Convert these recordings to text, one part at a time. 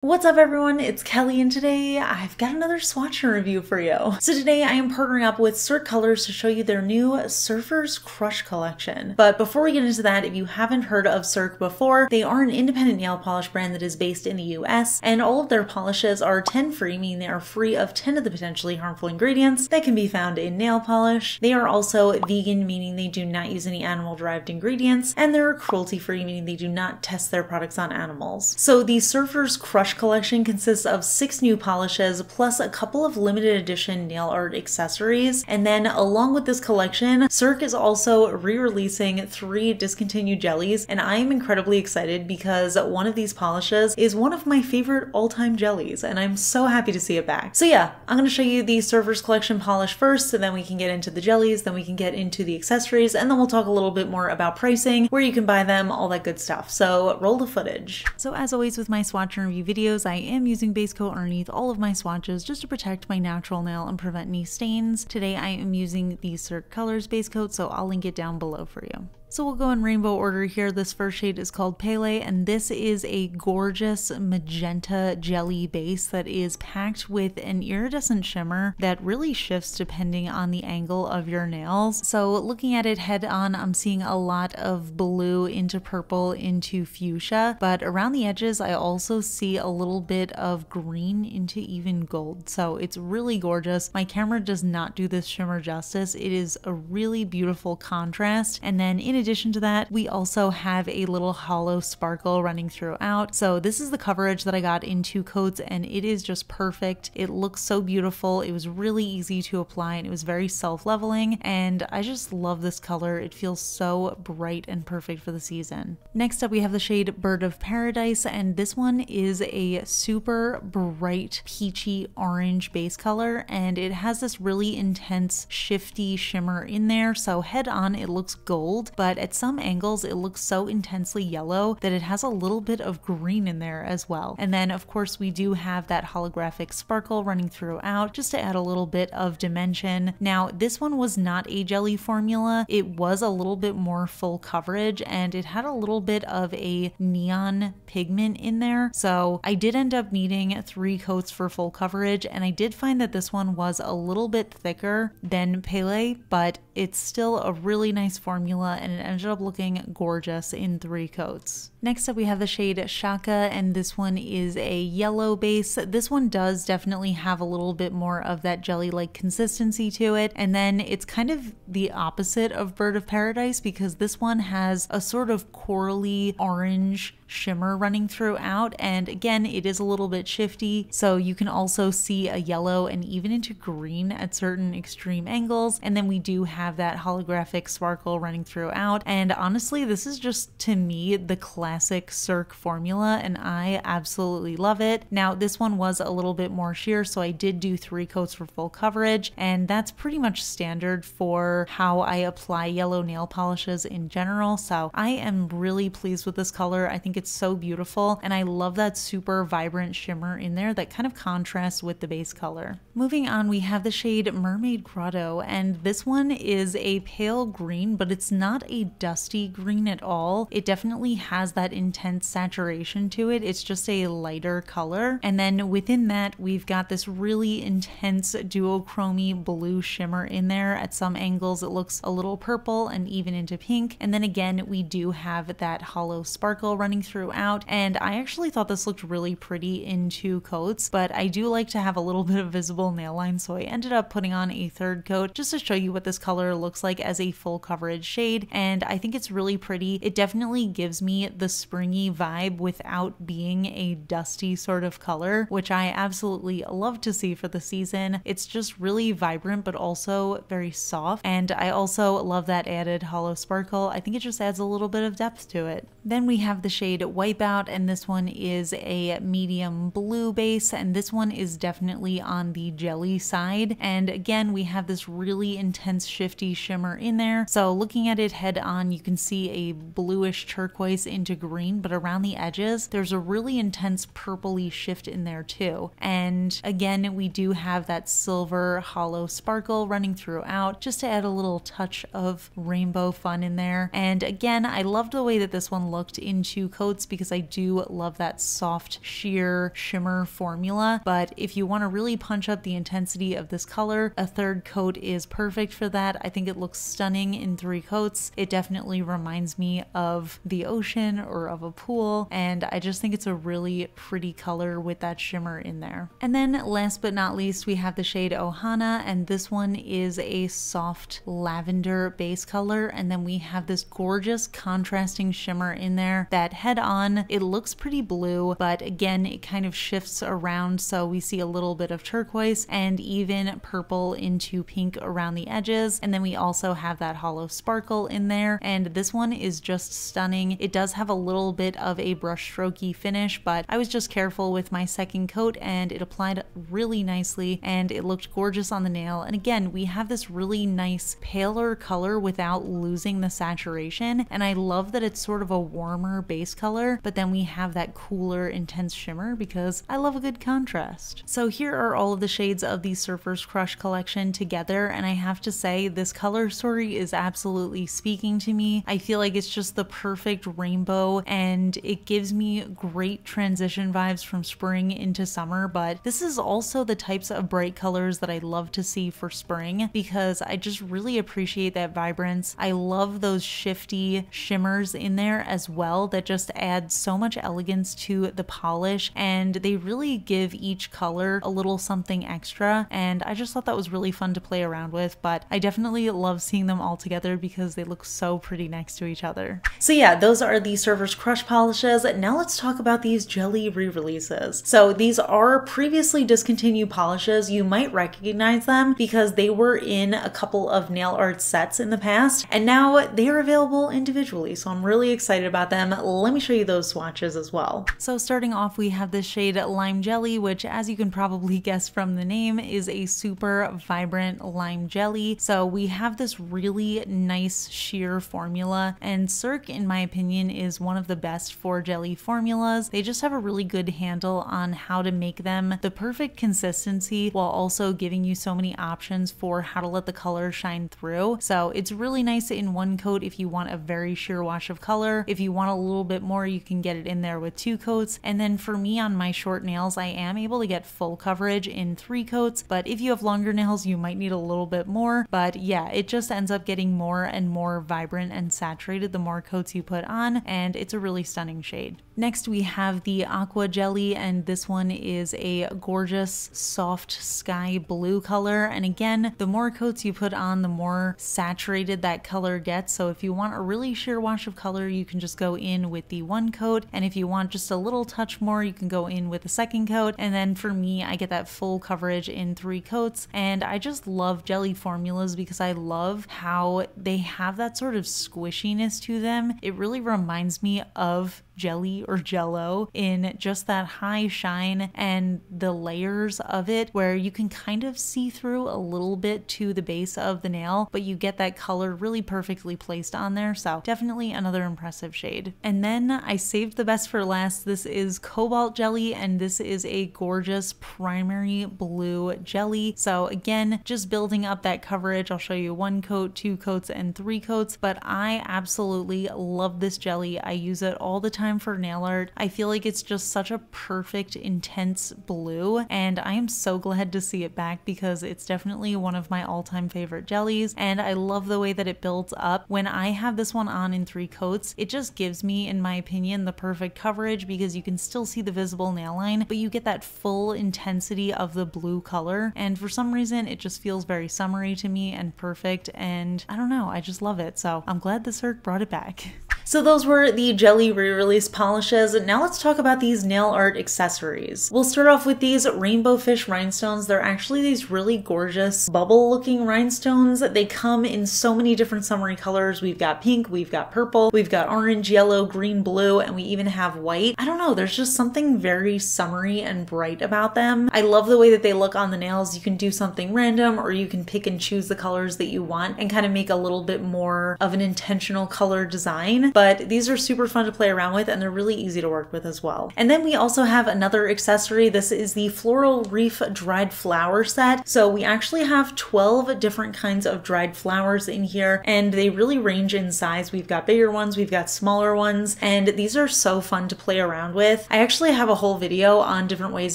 What's up everyone, it's Kelly and today I've got another swatch and review for you. So today I am partnering up with Cirque Colors to show you their new Surfers Crush collection. But before we get into that, if you haven't heard of Cirque before, they are an independent nail polish brand that is based in the US, and all of their polishes are 10 free, meaning they are free of 10 of the potentially harmful ingredients that can be found in nail polish. They are also vegan, meaning they do not use any animal-derived ingredients, and they're cruelty free, meaning they do not test their products on animals. So the Surfers Crush collection consists of 6 new polishes plus a couple of limited edition nail art accessories. And then along with this collection, Cirque is also re-releasing 3 discontinued jellies, and I am incredibly excited because one of these polishes is one of my favorite all-time jellies, and I'm so happy to see it back. So yeah, I'm going to show you the Surfers collection polish first, and then we can get into the jellies, then we can get into the accessories, and then we'll talk a little bit more about pricing, where you can buy them, all that good stuff. So roll the footage. So as always with my swatch and review videos, I am using base coat underneath all of my swatches just to protect my natural nail and prevent any stains. Today I am using the Cirque Colors base coat, so I'll link it down below for you. So we'll go in rainbow order here. This first shade is called Pele, and this is a gorgeous magenta jelly base that is packed with an iridescent shimmer that really shifts depending on the angle of your nails. So looking at it head on, I'm seeing a lot of blue into purple into fuchsia, but around the edges I also see a little bit of green into even gold. So it's really gorgeous. My camera does not do this shimmer justice. It is a really beautiful contrast. And then in addition to that, we also have a little hollow sparkle running throughout. So this is the coverage that I got in 2 coats, and it is just perfect. It looks so beautiful. It was really easy to apply, and it was very self-leveling, and I just love this color. It feels so bright and perfect for the season. Next up, we have the shade Bird of Paradise, and this one is a super bright peachy orange base color, and it has this really intense shifty shimmer in there. So head on, it looks gold, but at some angles it looks so intensely yellow that it has a little bit of green in there as well. And then of course we do have that holographic sparkle running throughout just to add a little bit of dimension. Now this one was not a jelly formula. It was a little bit more full coverage, and it had a little bit of a neon pigment in there. So I did end up needing 3 coats for full coverage, and I did find that this one was a little bit thicker than Pele, but it's still a really nice formula, and it ended up looking gorgeous in 3 coats. Next up we have the shade Shaka, and this one is a yellow base. This one does definitely have a little bit more of that jelly-like consistency to it, and then it's kind of the opposite of Bird of Paradise because this one has a sort of corally orange shimmer running throughout, and again it is a little bit shifty, so you can also see a yellow and even into green at certain extreme angles. And then we do have that holographic sparkle running throughout, and honestly this is just to me the classic Cirque formula, and I absolutely love it. Now this one was a little bit more sheer, so I did do 3 coats for full coverage, and that's pretty much standard for how I apply yellow nail polishes in general. So I am really pleased with this color. I think it's so beautiful, and I love that super vibrant shimmer in there that kind of contrasts with the base color. Moving on, we have the shade Mermaid Grotto, and this one is a pale green, but it's not a dusty green at all. It definitely has that intense saturation to it. It's just a lighter color. And then within that, we've got this really intense duochromy blue shimmer in there. At some angles, it looks a little purple and even into pink. And then again, we do have that hollow sparkle running throughout, and I actually thought this looked really pretty in 2 coats, but I do like to have a little bit of visible nail line, so I ended up putting on a 3rd coat just to show you what this color looks like as a full coverage shade, and I think it's really pretty. It definitely gives me the springy vibe without being a dusty sort of color, which I absolutely love to see for the season. It's just really vibrant but also very soft, and I also love that added hollow sparkle. I think it just adds a little bit of depth to it. Then we have the shade Wipeout, and this one is a medium blue base, and this one is definitely on the jelly side. And again, we have this really intense shifty shimmer in there. So looking at it head on, you can see a bluish turquoise into green, but around the edges, there's a really intense purpley shift in there too. And again, we do have that silver hollow sparkle running throughout just to add a little touch of rainbow fun in there. And again, I loved the way that this one looked in 2 coats because I do love that soft sheer shimmer formula. But if you want to really punch up the intensity of this color, a third coat is perfect for that. I think it looks stunning in 3 coats. It definitely reminds me of the ocean or of a pool, and I just think it's a really pretty color with that shimmer in there. And then last but not least, we have the shade Ohana, and this one is a soft lavender base color, and then we have this gorgeous contrasting shimmer in there that head on, it looks pretty blue, but again, it kind of shifts around, so we see a little bit of turquoise and even purple into pink around the edges. And then we also have that hollow sparkle in there, and this one is just stunning. It does have a little bit of a brush strokey finish, but I was just careful with my second coat and it applied really nicely and it looked gorgeous on the nail. And again, we have this really nice paler color without losing the saturation, and I love that it's sort of a warmer base color, but then we have that cooler intense shimmer because I love a good contrast. So here are all of the shades of the Surfer's Crush collection together, and I have to say this color story is absolutely speaking to me. I feel like it's just the perfect rainbow and it gives me great transition vibes from spring into summer, but this is also the types of bright colors that I love to see for spring because I just really appreciate that vibrance. I love those shifty shimmers in there as well that just add so much elegance to the polish, and they really give each color a little something extra, and I just thought that was really fun to play around with. But I definitely love seeing them all together because they look so pretty next to each other. So yeah, those are the Surfer's Crush polishes. Now let's talk about these jelly re-releases. So these are previously discontinued polishes. You might recognize them because they were in a couple of nail art sets in the past, and now they are available individually, so I'm really excited about them. Let me show you those swatches as well. So starting off, we have this shade Lime Jelly, which, as you can probably guess from the name, is a super vibrant lime jelly. So we have this really nice sheer formula, and Cirque, in my opinion, is one of the best for jelly formulas. They just have a really good handle on how to make them the perfect consistency while also giving you so many options for how to let the color shine through. So it's really nice in one coat if you want a very sheer wash of color. If you want a little bit more, you can get it in there with 2 coats. And then for me, on my short nails, I am able to get full coverage in 3 coats, but if you have longer nails, you might need a little bit more. But yeah, it just ends up getting more and more vibrant and saturated the more coats you put on, and it's a really stunning shade. Next, we have the Aqua Jelly, and this one is a gorgeous soft sky blue color. And again, the more coats you put on, the more saturated that color gets. So if you want a really sheer wash of color, you can just go in with the 1 coat, and if you want just a little touch more, you can go in with the 2nd coat. And then for me, I get that full coverage in 3 coats, and I just love jelly formulas because I love how they have that sort of squishiness to them. It really reminds me of jelly or jello in just that high shine and the layers of it where you can kind of see through a little bit to the base of the nail, but you get that color really perfectly placed on there. So definitely another impressive shade. And then I saved the best for last. This is Cobalt Jelly, and this is a gorgeous primary blue jelly. So again, just building up that coverage. I'll show you 1 coat, 2 coats, and 3 coats, but I absolutely love this jelly. I use it all the time for nail art. I feel like it's just such a perfect intense blue, and I am so glad to see it back because it's definitely one of my all-time favorite jellies, and I love the way that it builds up. When I have this one on in 3 coats, it just gives me, in my opinion, the perfect coverage because you can still see the visible nail line, but you get that full intensity of the blue color, and for some reason it just feels very summery to me and perfect, and I don't know, I just love it. So I'm glad the Cirque brought it back. So those were the jelly re-release polishes. Now let's talk about these nail art accessories. We'll start off with these rainbow fish rhinestones. They're actually these really gorgeous bubble looking rhinestones. They come in so many different summery colors. We've got pink, we've got purple, we've got orange, yellow, green, blue, and we even have white. I don't know, there's just something very summery and bright about them. I love the way that they look on the nails. You can do something random or you can pick and choose the colors that you want and kind of make a little bit more of an intentional color design. but these are super fun to play around with and they're really easy to work with as well. And then we also have another accessory. This is the Floral Reef dried flower set. So we actually have 12 different kinds of dried flowers in here, and they really range in size. We've got bigger ones, we've got smaller ones, and these are so fun to play around with. I actually have a whole video on different ways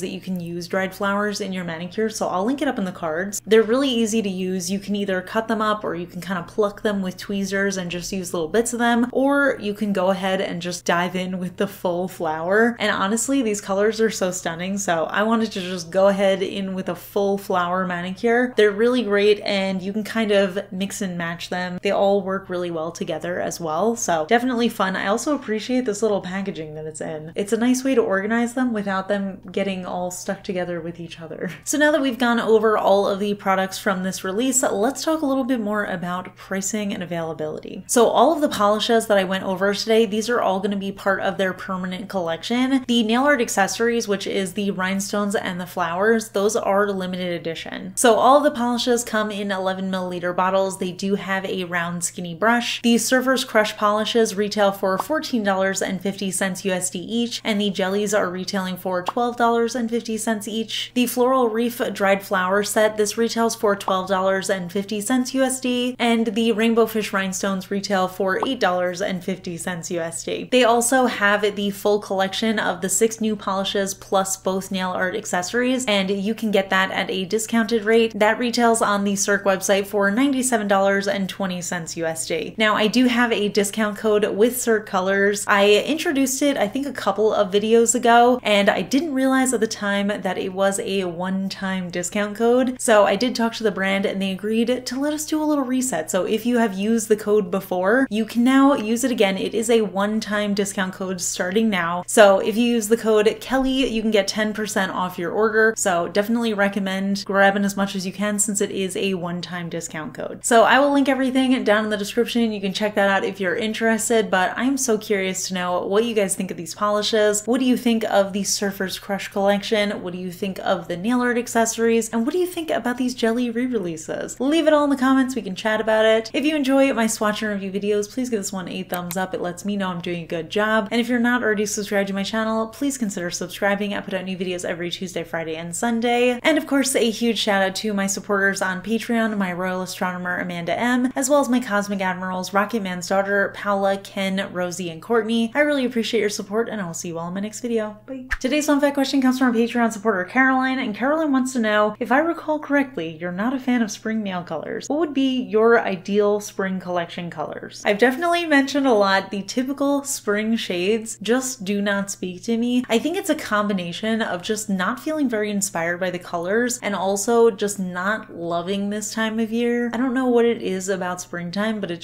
that you can use dried flowers in your manicure, so I'll link it up in the cards. They're really easy to use. You can either cut them up or you can kind of pluck them with tweezers and just use little bits of them, or you can go ahead and just dive in with the full flower. And honestly, these colors are so stunning, so I wanted to just go ahead in with a full flower manicure. They're really great and you can kind of mix and match them. They all work really well together as well, so definitely fun. I also appreciate this little packaging that it's in. It's a nice way to organize them without them getting all stuck together with each other. So now that we've gone over all of the products from this release, let's talk a little bit more about pricing and availability. So all of the polishes that I went over today, these are all going to be part of their permanent collection. The nail art accessories, which is the rhinestones and the flowers, those are limited edition. So all of the polishes come in 11 milliliter bottles. They do have a round skinny brush. The Surfer's Crush polishes retail for $14.50 USD each, and the jellies are retailing for $12.50 each. The Floral Reef dried flower set, this retails for $12.50 USD, and the Rainbow Fish rhinestones retail for $8.50 USD. They also have the full collection of the 6 new polishes plus both nail art accessories, and you can get that at a discounted rate. That retails on the Cirque website for $97.20 USD. Now, I do have a discount code with Cirque Colors. I introduced it, I think, a couple of videos ago, and I didn't realize at the time that it was a one-time discount code. So I did talk to the brand and they agreed to let us do a little reset. So if you have used the code before, you can now use it again. It is a one-time discount code starting now. So if you use the code Kelly, you can get 10% off your order. So definitely recommend grabbing as much as you can since it is a one-time discount code. So I will link everything down in the description. You can check that out if you're interested, but I'm so curious to know what you guys think of these polishes. What do you think of the Surfer's Crush collection? What do you think of the nail art accessories? And what do you think about these jelly re-releases? Leave it all in the comments. We can chat about it. If you enjoy my swatch and review videos, please give this one a thumbs up. It lets me know I'm doing a good job. And if you're not already subscribed to my channel, please consider subscribing. I put out new videos every Tuesday, Friday, and Sunday. And of course, a huge shout out to my supporters on Patreon, my royal astronomer Amanda M, as well as my cosmic admirals Rocket Man's daughter, Paula, Ken, Rosie, and Courtney. I really appreciate your support, and I will see you all in my next video. Bye. Today's fun fact question comes from Patreon supporter Caroline, and Caroline wants to know, if I recall correctly, you're not a fan of spring nail colors. What would be your ideal spring collection colors? I've definitely mentioned a lot the typical spring shades just do not speak to me. I think it's a combination of just not feeling very inspired by the colors and also just not loving this time of year. I don't know what it is about springtime, but it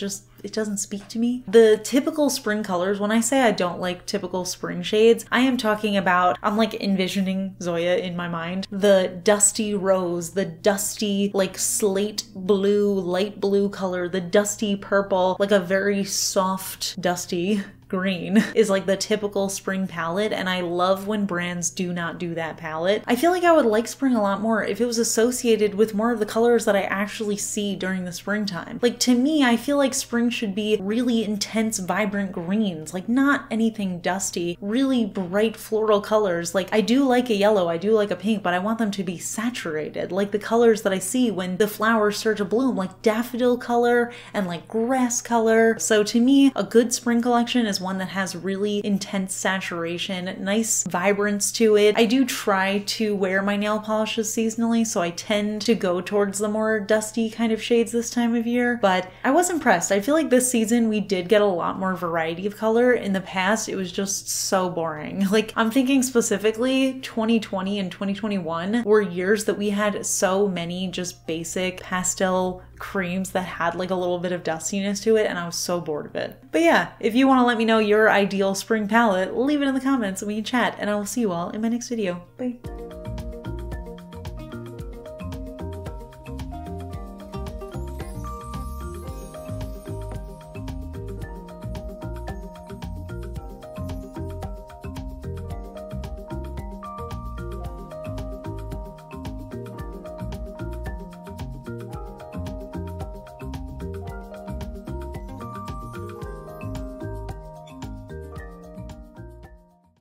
doesn't speak to me. The typical spring colors, when I say I don't like typical spring shades, I am talking about, I'm like envisioning Zoya in my mind. The dusty rose, the dusty like slate blue, light blue color, the dusty purple, like a very soft, dusty green is like the typical spring palette, and I love when brands do not do that palette. I feel like I would like spring a lot more if it was associated with more of the colors that I actually see during the springtime. Like, to me, I feel like spring should be really intense, vibrant greens, like not anything dusty, really bright floral colors. Like, I do like a yellow, I do like a pink, but I want them to be saturated, like the colors that I see when the flowers start to bloom, like daffodil color and like grass color. So to me, a good spring collection is one that has really intense saturation, nice vibrance to it. I do try to wear my nail polishes seasonally, so I tend to go towards the more dusty kind of shades this time of year, but I was impressed. I feel like this season we did get a lot more variety of color. In the past, it was just so boring. Like, I'm thinking specifically 2020 and 2021 were years that we had so many just basic pastel creams that had like a little bit of dustiness to it, and I was so bored of it. But yeah, if you want to let me know your ideal spring palette, leave it in the comments and we can chat, and I will see you all in my next video. Bye.